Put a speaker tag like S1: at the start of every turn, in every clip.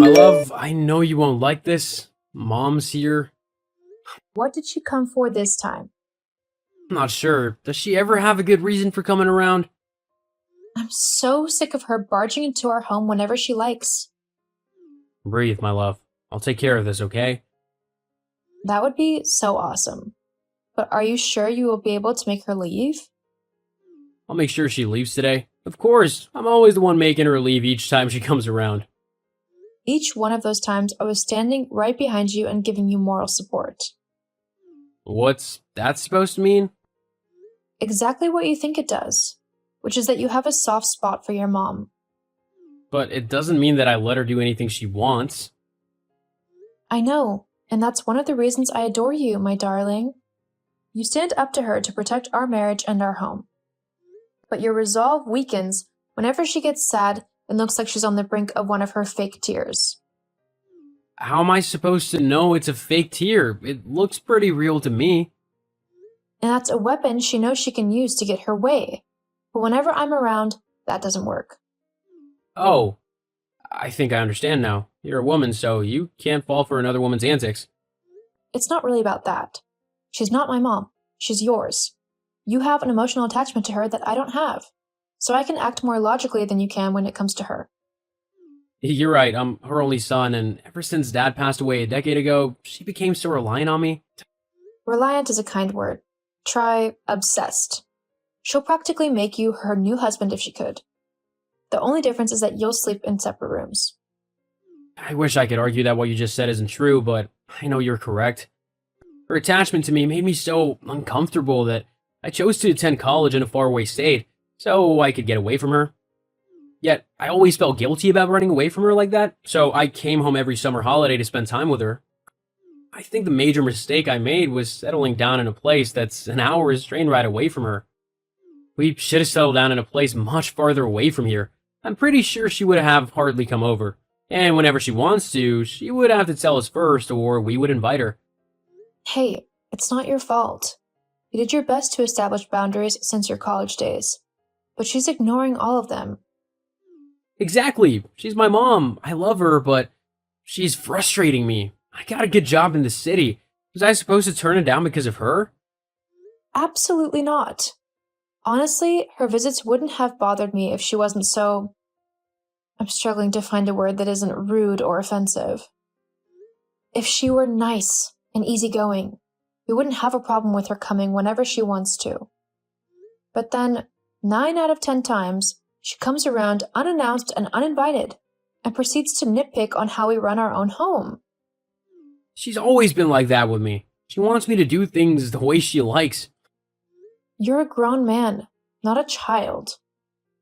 S1: My love, I know you won't like this. Mom's here.
S2: What did she come for this time?
S1: I'm not sure. Does she ever have a good reason for coming around?
S2: I'm so sick of her barging into our home whenever she likes.
S1: Breathe, my love. I'll take care of this, okay?
S2: That would be so awesome. But are you sure you will be able to make her leave?
S1: I'll make sure she leaves today. Of course, I'm always the one making her leave each time she comes around.
S2: Each one of those times I was standing right behind you and giving you moral support.
S1: What's that supposed to mean?
S2: Exactly what you think it does, which is that you have a soft spot for your mom.
S1: But it doesn't mean that I let her do anything she wants.
S2: I know, and that's one of the reasons I adore you, my darling. You stand up to her to protect our marriage and our home. But your resolve weakens whenever she gets sad and looks like she's on the brink of one of her fake tears.
S1: How am I supposed to know it's a fake tear? It looks pretty real to me.
S2: And that's a weapon she knows she can use to get her way. But whenever I'm around, that doesn't work.
S1: Oh, I think I understand now. You're a woman, so you can't fall for another woman's antics.
S2: It's not really about that. She's not my mom. She's yours. You have an emotional attachment to her that I don't have. So I can act more logically than you can when it comes to her.
S1: You're right, I'm her only son, and ever since Dad passed away a decade ago, she became so reliant on me.
S2: Reliant is a kind word. Try obsessed. She'll practically make you her new husband if she could. The only difference is that you'll sleep in separate rooms.
S1: I wish I could argue that what you just said isn't true, but I know you're correct. Her attachment to me made me so uncomfortable that I chose to attend college in a faraway state so I could get away from her. Yet, I always felt guilty about running away from her like that, so I came home every summer holiday to spend time with her. I think the major mistake I made was settling down in a place that's an hour's train ride away from her. We should have settled down in a place much farther away from here. I'm pretty sure she would have hardly come over. And whenever she wants to, she would have to tell us first, or we would invite her.
S2: Hey, it's not your fault. You did your best to establish boundaries since your college days. But she's ignoring all of them.
S1: Exactly. She's my mom. I love her, but she's frustrating me. I got a good job in the city. Was I supposed to turn it down because of her?
S2: Absolutely not. Honestly, her visits wouldn't have bothered me if she wasn't so... I'm struggling to find a word that isn't rude or offensive. If she were nice and easygoing, we wouldn't have a problem with her coming whenever she wants to. But then, 9 out of 10 times, she comes around unannounced and uninvited, and proceeds to nitpick on how we run our own home.
S1: She's always been like that with me. She wants me to do things the way she likes.
S2: You're a grown man, not a child.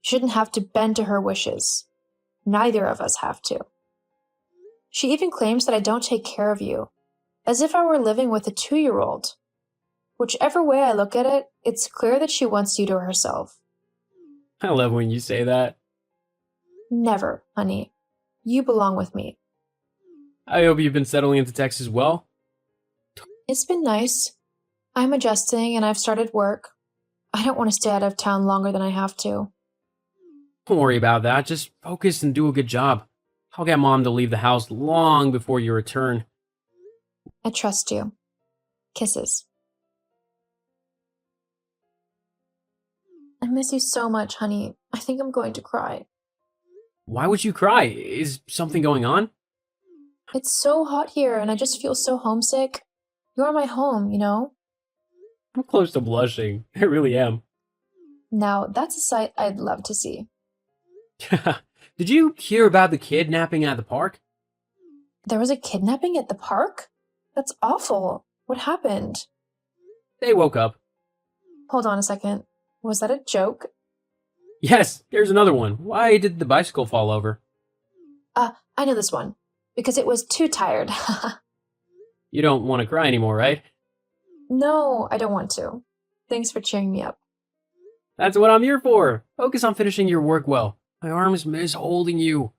S2: You shouldn't have to bend to her wishes. Neither of us have to. She even claims that I don't take care of you, as if I were living with a 2-year-old. Whichever way I look at it, it's clear that she wants you to herself.
S1: I love when you say that.
S2: Never, honey. You belong with me.
S1: I hope you've been settling into Texas well.
S2: It's been nice. I'm adjusting and I've started work. I don't want to stay out of town longer than I have to.
S1: Don't worry about that. Just focus and do a good job. I'll get Mom to leave the house long before you return.
S2: I trust you. Kisses. I miss you so much, honey. I think I'm going to cry.
S1: Why would you cry? Is something going on?
S2: It's so hot here and I just feel so homesick. You're my home, you know?
S1: I'm close to blushing. I really am.
S2: Now, that's a sight I'd love to see.
S1: Did you hear about the kidnapping at the park?
S2: There was a kidnapping at the park? That's awful. What happened?
S1: They woke up.
S2: Hold on a second. Was that a joke?
S1: Yes, there's another one. Why did the bicycle fall over?
S2: I know this one. Because it was too tired.
S1: You don't want to cry anymore, right?
S2: No, I don't want to. Thanks for cheering me up.
S1: That's what I'm here for. Focus on finishing your work well. My arms miss holding you.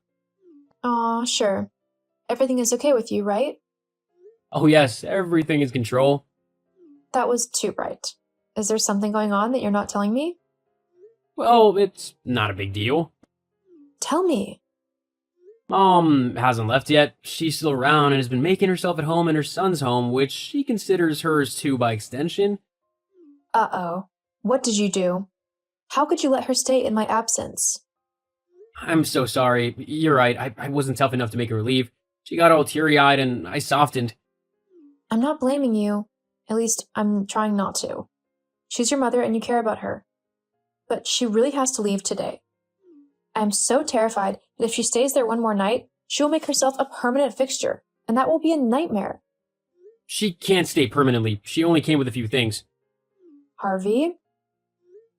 S2: Aw, sure. Everything is okay with you, right?
S1: Oh yes, everything is control.
S2: That was too bright. Is there something going on that you're not telling me?
S1: Well, it's not a big deal.
S2: Tell me.
S1: Mom hasn't left yet. She's still around and has been making herself at home in her son's home, which she considers hers too by extension.
S2: Uh-oh. What did you do? How could you let her stay in my absence?
S1: I'm so sorry. You're right. I wasn't tough enough to make her leave. She got all teary eyed and I softened.
S2: I'm not blaming you. At least, I'm trying not to. She's your mother and you care about her. But she really has to leave today. I'm so terrified that if she stays there one more night, she will make herself a permanent fixture, and that will be a nightmare.
S1: She can't stay permanently. She only came with a few things.
S2: Harvey,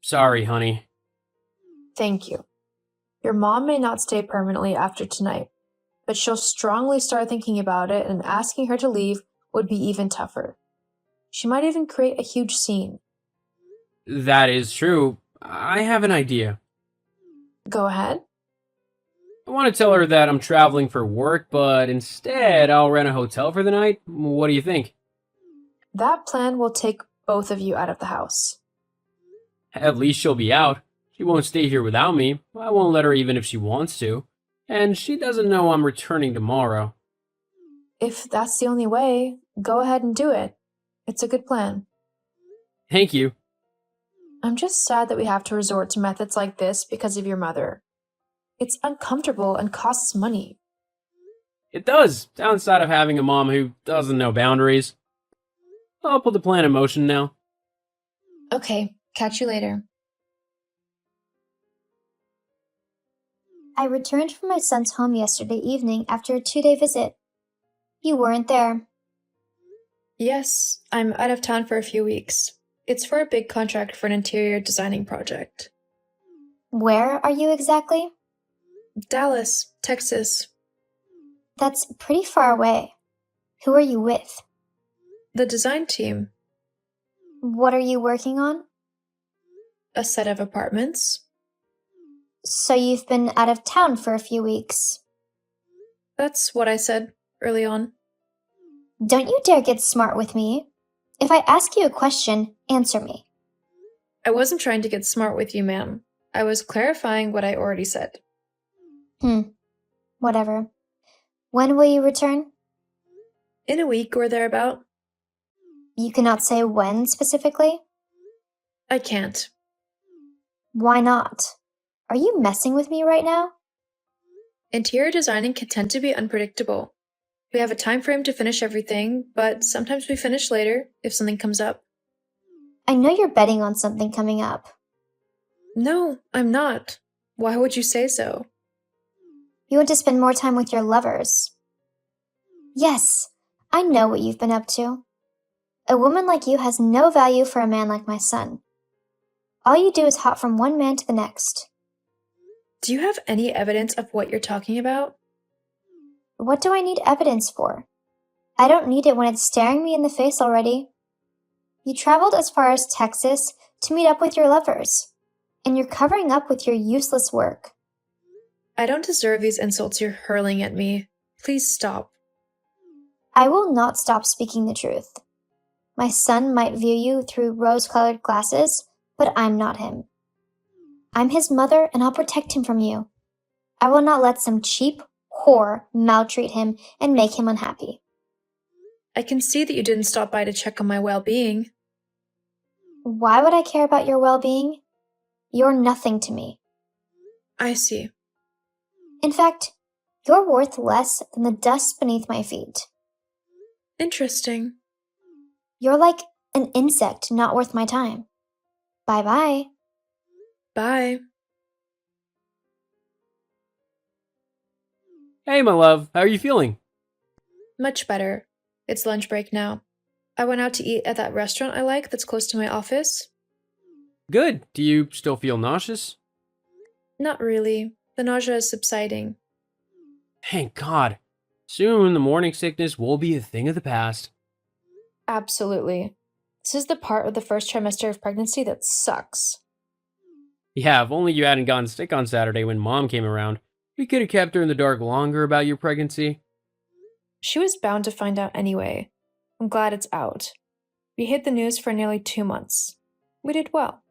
S1: Sorry, honey.
S2: thank you. Your mom may not stay permanently after tonight, but she'll strongly start thinking about it, and asking her to leave would be even tougher. She might even create a huge scene.
S1: That is true. I have an idea.
S2: Go ahead.
S1: I want to tell her that I'm traveling for work, but instead I'll rent a hotel for the night. What do you think?
S2: That plan will take both of you out of the house.
S1: At least she'll be out. She won't stay here without me. I won't let her even if she wants to. And she doesn't know I'm returning tomorrow.
S2: If that's the only way, go ahead and do it. It's a good plan.
S1: Thank you.
S2: I'm just sad that we have to resort to methods like this because of your mother. It's uncomfortable and costs money.
S1: It does. Downside of having a mom who doesn't know boundaries. I'll put the plan in motion now.
S2: Okay, catch you later.
S3: I returned from my son's home yesterday evening after a 2-day visit. You weren't there.
S2: Yes, I'm out of town for a few weeks. It's for a big contract for an interior designing project.
S3: Where are you exactly?
S2: Dallas, Texas.
S3: That's pretty far away. Who are you with?
S2: The design team.
S3: What are you working on?
S2: A set of apartments.
S3: So you've been out of town for a few weeks.
S2: That's what I said early on.
S3: Don't you dare get smart with me. If I ask you a question, answer me.
S2: I wasn't trying to get smart with you, ma'am. I was clarifying what I already said.
S3: Whatever. When will you return?
S2: In a week or thereabout.
S3: You cannot say when specifically?
S2: I can't.
S3: Why not? Are you messing with me right now?
S2: Interior designing can tend to be unpredictable. We have a time frame to finish everything, but sometimes we finish later if something comes up.
S3: I know you're betting on something coming up.
S2: No, I'm not. Why would you say so?
S3: You want to spend more time with your lovers. Yes, I know what you've been up to. A woman like you has no value for a man like my son. All you do is hop from one man to the next.
S2: Do you have any evidence of what you're talking about?
S3: What do I need evidence for? I don't need it when it's staring me in the face already. You traveled as far as Texas to meet up with your lovers, and you're covering up with your useless work.
S2: I don't deserve these insults you're hurling at me. Please stop.
S3: I will not stop speaking the truth. My son might view you through rose-colored glasses, but I'm not him. I'm his mother, and I'll protect him from you. I will not let some cheap whore maltreat him and make him unhappy.
S2: I can see that you didn't stop by to check on my well-being.
S3: Why would I care about your well-being? You're nothing to me.
S2: I see.
S3: In fact, you're worth less than the dust beneath my feet.
S2: Interesting.
S3: You're like an insect not worth my time. Bye-bye.
S2: Bye.
S1: Hey, my love. How are you feeling?
S2: Much better. It's lunch break now. I went out to eat at that restaurant I like that's close to my office.
S1: Good. Do you still feel nauseous?
S2: Not really. The nausea is subsiding.
S1: Thank God. Soon the morning sickness will be a thing of the past.
S2: Absolutely. This is the part of the first trimester of pregnancy that sucks.
S1: Yeah, if only you hadn't gotten sick on Saturday when Mom came around. We could have kept her in the dark longer about your pregnancy.
S2: She was bound to find out anyway. I'm glad it's out. We hid the news for nearly 2 months. We did well.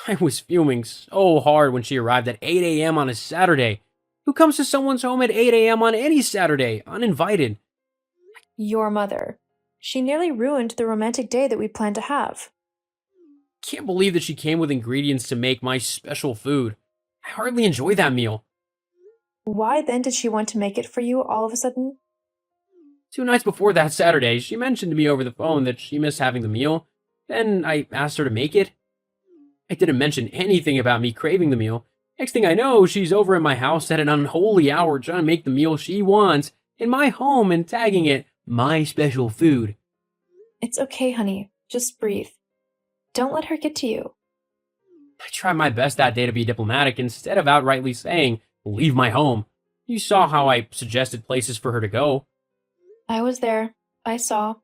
S1: I was fuming so hard when she arrived at 8 a.m. on a Saturday. Who comes to someone's home at 8 a.m. on any Saturday, uninvited?
S2: Your mother. She nearly ruined the romantic day that we planned to have.
S1: Can't believe that she came with ingredients to make my special food. I hardly enjoy that meal.
S2: Why then did she want to make it for you all of a sudden?
S1: 2 nights before that Saturday, she mentioned to me over the phone that she missed having the meal. Then I asked her to make it. I didn't mention anything about me craving the meal. Next thing I know, she's over at my house at an unholy hour trying to make the meal she wants in my home and tagging it my special food.
S2: It's okay, honey. Just breathe. Don't let her get to you.
S1: I tried my best that day to be diplomatic instead of outrightly saying, leave my home. You saw how I suggested places for her to go.
S2: I was there. I saw.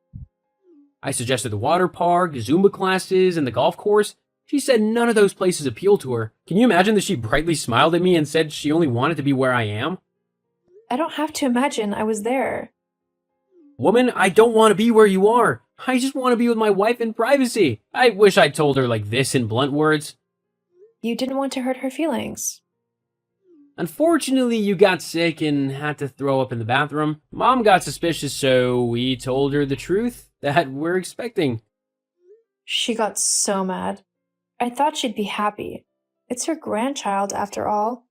S1: I suggested the water park, Zumba classes, and the golf course. She said none of those places appealed to her. Can you imagine that she brightly smiled at me and said she only wanted to be where I am?
S2: I don't have to imagine. I was there.
S1: Woman, I don't want to be where you are. I just want to be with my wife in privacy. I wish I'd told her like this in blunt words.
S2: You didn't want to hurt her feelings.
S1: Unfortunately, you got sick and had to throw up in the bathroom. Mom got suspicious, so we told her the truth that we're expecting.
S2: She got so mad. I thought she'd be happy. It's her grandchild, after all.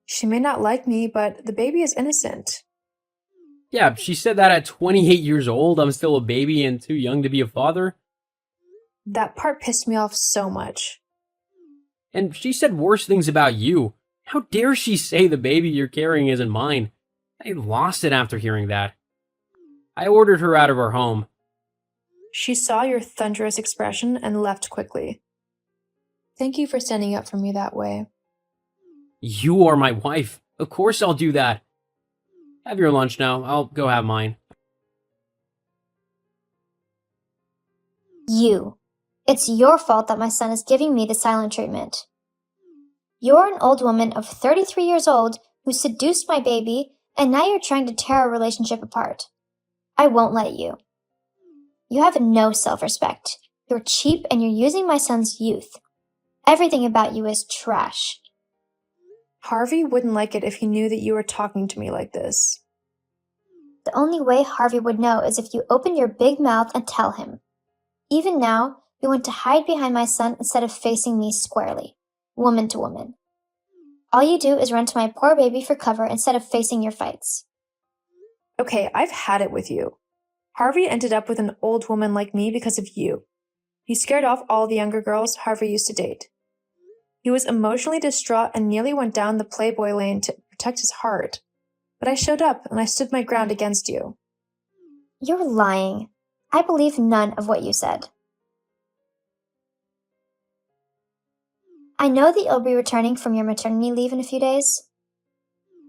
S2: She may not like me, but the baby is innocent.
S1: Yeah, she said that at 28 years old, I'm still a baby and too young to be a father.
S2: That part pissed me off so much.
S1: And she said worse things about you. How dare she say the baby you're carrying isn't mine? I lost it after hearing that. I ordered her out of our home.
S2: She saw your thunderous expression and left quickly. Thank you for standing up for me that way.
S1: You are my wife. Of course I'll do that. Have your lunch now. I'll go have mine.
S3: You. It's your fault that my son is giving me the silent treatment. You're an old woman of 33 years old who seduced my baby, and now you're trying to tear our relationship apart. I won't let you. You have no self-respect. You're cheap and you're using my son's youth. Everything about you is trash.
S2: Harvey wouldn't like it if he knew that you were talking to me like this.
S3: The only way Harvey would know is if you open your big mouth and tell him. Even now, you want to hide behind my son instead of facing me squarely, woman to woman. All you do is run to my poor baby for cover instead of facing your fights.
S2: Okay, I've had it with you. Harvey ended up with an old woman like me because of you. He scared off all the younger girls Harvey used to date. He was emotionally distraught and nearly went down the Playboy lane to protect his heart. But I showed up and I stood my ground against you.
S3: You're lying. I believe none of what you said. I know that you'll be returning from your maternity leave in a few days.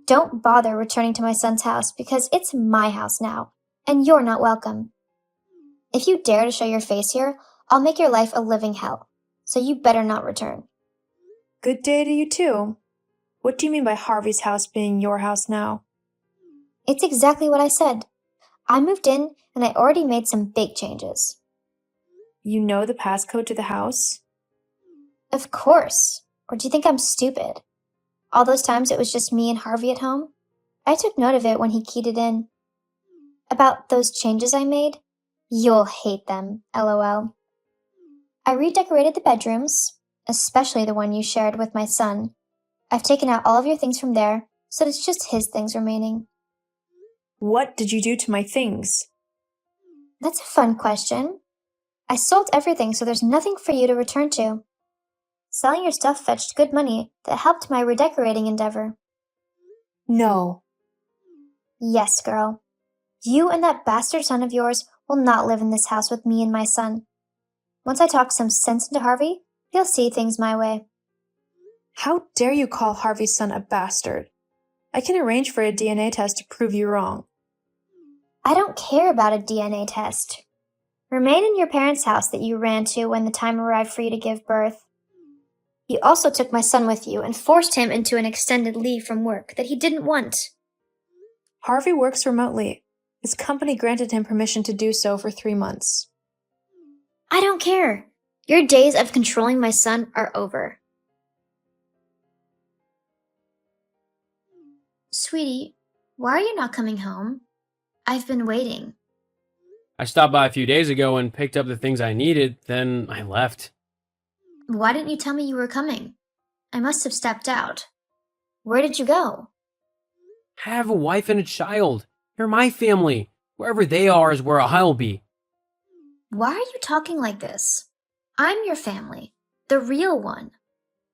S3: Don't bother returning to my son's house because it's my house now, and you're not welcome. If you dare to show your face here, I'll make your life a living hell, so you better not return.
S2: Good day to you too. What do you mean by Harvey's house being your house now?
S3: It's exactly what I said. I moved in, and I already made some big changes.
S2: You know the passcode to the house?
S3: Of course. Or do you think I'm stupid? All those times it was just me and Harvey at home? I took note of it when he keyed it in. About those changes I made? You'll hate them, LOL. I redecorated the bedrooms, especially the one you shared with my son. I've taken out all of your things from there, so it's just his things remaining.
S2: What did you do to my things?
S3: That's a fun question. I sold everything, so there's nothing for you to return to. Selling your stuff fetched good money that helped my redecorating endeavor.
S2: No.
S3: Yes, girl. You and that bastard son of yours will not live in this house with me and my son. Once I talk some sense into Harvey, he'll see things my way.
S2: How dare you call Harvey's son a bastard? I can arrange for a DNA test to prove you wrong.
S3: I don't care about a DNA test. Remain in your parents' house that you ran to when the time arrived for you to give birth. You also took my son with you and forced him into an extended leave from work that he didn't want.
S2: Harvey works remotely. His company granted him permission to do so for 3 months.
S3: I don't care. Your days of controlling my son are over. Sweetie, why are you not coming home? I've been waiting.
S1: I stopped by a few days ago and picked up the things I needed, then I left.
S3: Why didn't you tell me you were coming? I must have stepped out. Where did you go?
S1: I have a wife and a child. They're my family. Wherever they are is where I'll be.
S3: Why are you talking like this? I'm your family, the real one.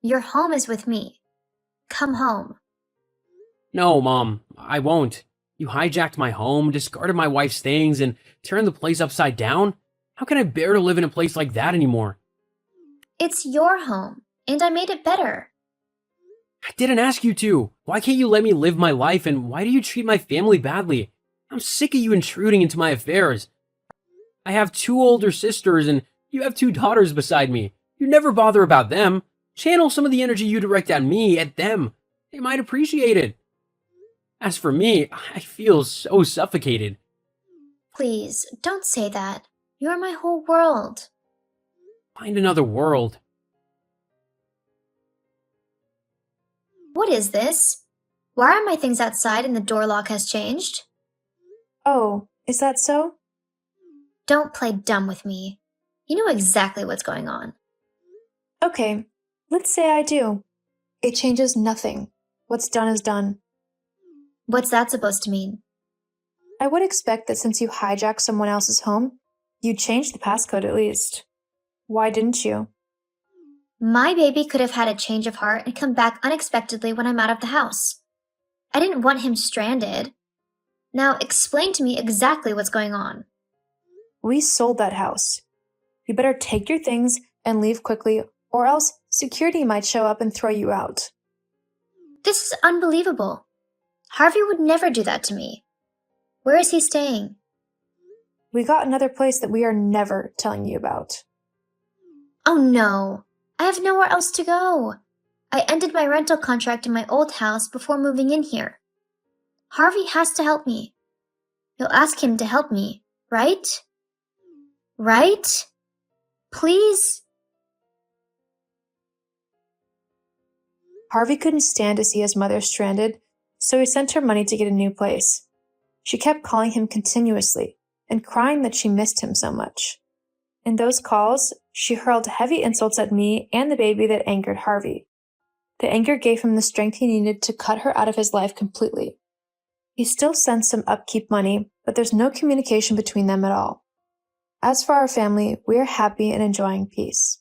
S3: Your home is with me. Come home.
S1: No, Mom, I won't. You hijacked my home, discarded my wife's things, and turned the place upside down? How can I bear to live in a place like that anymore?
S3: It's your home, and I made it better.
S1: I didn't ask you to. Why can't you let me live my life, and why do you treat my family badly? I'm sick of you intruding into my affairs. I have 2 older sisters, and you have 2 daughters beside me. You never bother about them. Channel some of the energy you direct at me, at them. They might appreciate it. As for me, I feel so suffocated.
S3: Please, don't say that. You're my whole world.
S1: Find another world.
S3: What is this? Why are my things outside and the door lock has changed?
S2: Oh, is that so?
S3: Don't play dumb with me. You know exactly what's going on.
S2: Okay, let's say I do. It changes nothing. What's done is done.
S3: What's that supposed to mean?
S2: I would expect that since you hijacked someone else's home, you'd change the passcode at least. Why didn't you?
S3: My baby could have had a change of heart and come back unexpectedly when I'm out of the house. I didn't want him stranded. Now explain to me exactly what's going on.
S2: We sold that house. You better take your things and leave quickly, or else security might show up and throw you out.
S3: This is unbelievable. Harvey would never do that to me. Where is he staying?
S2: We got another place that we are never telling you about.
S3: Oh no, I have nowhere else to go. I ended my rental contract in my old house before moving in here. Harvey has to help me. You'll ask him to help me, right? Right? Please?
S2: Harvey couldn't stand to see his mother stranded, so he sent her money to get a new place. She kept calling him continuously and crying that she missed him so much. In those calls, she hurled heavy insults at me and the baby that angered Harvey. The anger gave him the strength he needed to cut her out of his life completely. He still sends some upkeep money, but there's no communication between them at all. As for our family, we are happy and enjoying peace.